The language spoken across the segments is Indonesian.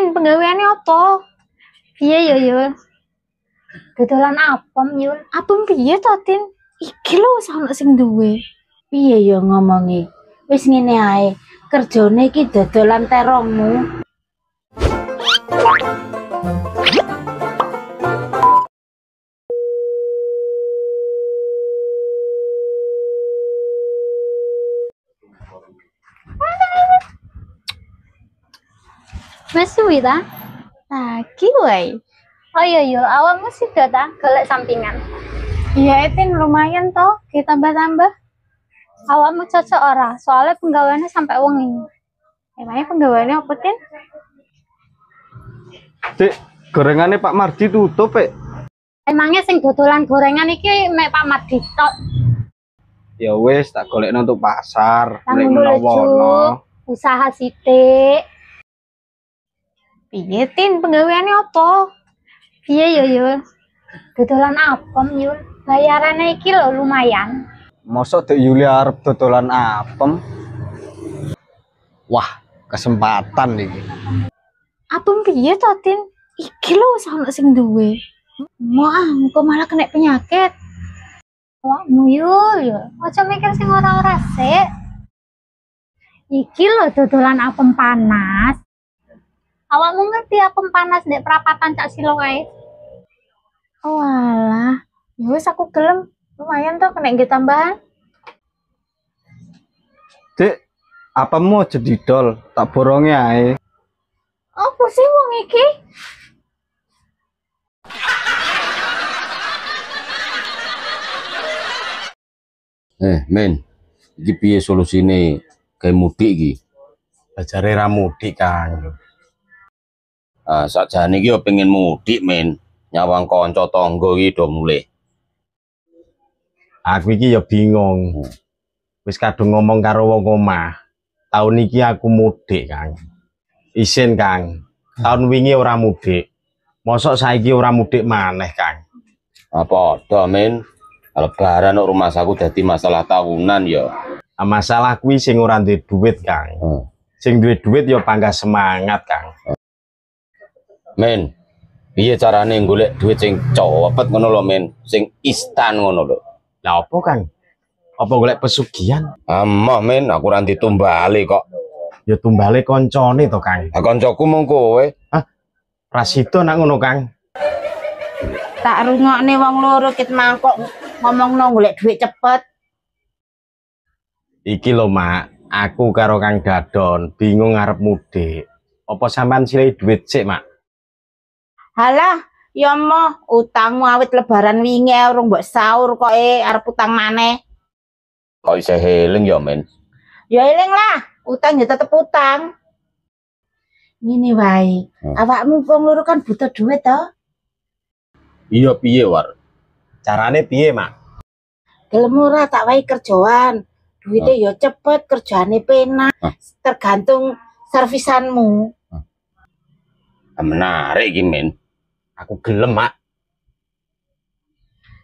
Tin, penggaweane apa? Piye yo? Dodolan apem Yul. Apem piye to, Tin? Iki lho wis ana sing duwe. Piye yo ngomongi? Wis ngene ae. Kerjane iki dodolan terongmu. Wis suwi ta? Lagi wae. Oh iya yo, awakmu sida ta golek sampingan. Iya, Tin, lumayan toh, kita tambah-tambah. Awakmu cocok ora? Soalnya penggawaannya sampai wengi. Emangnya penggawaannya apa, Tin? Cik, gorengannya Pak Mardi tutup, Pak. Emangnya sing dodolan gorengan iki mek Pak Mardi tok. Ya wis, tak golekno untuk pasar. Nang menuju usaha sithik. Piye, Tin, penggaweane apa? Piye yo, Yul? Dodolan apem, Yul. Bayarannya iki lho lumayan. Mosok Dek Yuli arep dodolan apem. Wah, kesempatan iki. Apem piye to, Tin? Iki lho wis ana sing duwe. Engko malah kena penyakit. Awakmu Yul, aja mikir sing ora-ora sik. Iki lho dodolan apem panas. Awakmu ngerti apem panas ndek perapatan Cak Silo kae? Oh alah, ya wis aku gelem. Lumayan tuh kena nggih tambahan. Dek, apemu aja didol, tak boronge ae. Apa sih wong iki? Men, iki piye solusine gawe mudik iki? Ajare ra mudik, Kang. Sakjane iki yo pengen mudik, men. Nyawang kanca tangga iki do mulih. Aku iki ya bingung. Wis kadung ngomong karo wong omah. Tahun iki aku mudik, Kang. Isin, Kang. Tahun wingi ora mudik. Mosok saiki ora mudik maneh, Kang. Padha, men. Lebaran kok rumah saku dadi masalah tahunan ya. Masalah kuwi sing ora duwe duit, Kang. Sing duwe duit ya panggah semangat, Kang. Men, piye carane golek duit sing cepet ngono lho, men. Sing instan ngono lho. Lah apa, Kang? Apa golek pesugihan? Amah, men, aku ora ditumbali kok. Ya tumbale koncone to, Kang. Kancaku mung kowe. Rasido nak ngono, Kang. Tak rungokne wong loro ket mangkok ngomongno golek duit cepet. Iki lho, Mak. Aku karo Kang Dadon bingung arep mudik. Apa sampean silih duit sik, Mak? Halah, ya moh utangmu awit lebaran wingi urung mbok sahur kok arep utang maneh. Kok isih eling ya, men? Ya eling lah, utang ya tetep utang. Ngene wae, awakmu wong loro kan butuh duit to? Iya piye, War? Carane piye, Mak? Gelem ora tak wae kerjaan. Duitnya ya cepet, kerjaane penak. Tergantung servisanmu. Menarik iki, men. Aku gelem, Mak.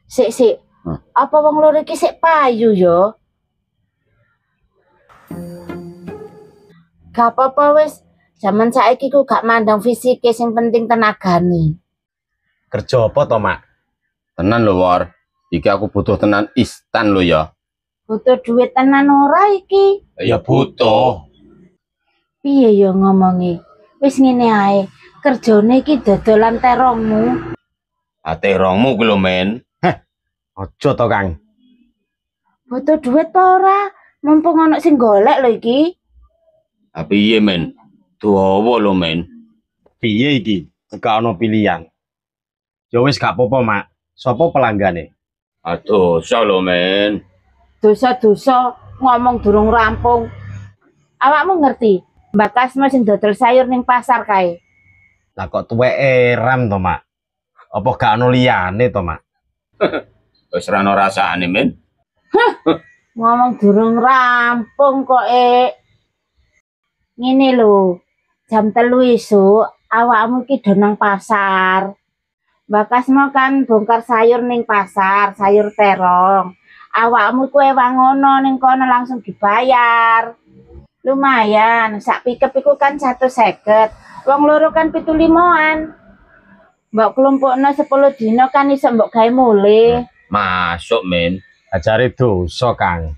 Sik. Apa wong loro iki sik payu ya? Gak apa-apa wis. Zaman saiki ku gak mandang fisike, sing penting tenagane. Kerja apa to, Mak? Tenan lho, War. Iki aku butuh tenan instan lho ya. Butuh duit tenan ora iki? Ya butuh. Piye ya ngomongi? Wis ngene ae. Kerjane iki dodolan terongmu. Terongmu ku lho, men. Aja to, Kang. Butuh duit apa ora? Mumpung ana sing golek lho iki. Piye, men? Dawa lho, men. Piye iki? Gak ono pilihan. Ya wis gak apa-apa, Mak. Sopo pelanggane? Dosa lho, men. Dosa-dosa ngomong durung rampung. Awakmu ngerti? Mbak Kasma sing dodol sayur ning pasar kae. Lah kok tuweke ram to, Mak? Apa gak ono liyane to, Mak? Wis ora ono rasane, men. Ngomong durung rampung kok ngene lho. Jam 3 esuk awakmu iki do nang pasar. Mbak Kasma kan bongkar sayur ning pasar, sayur terong. Awakmu kuwi wangono ning kono langsung dibayar. Lumayan, sak pikep iku kan 150. Wong loro kan 75-an. Mbok kelompokno 10 dino kan iso mbok gawe mulih. Masuk, men. Ajare dosa, Kang.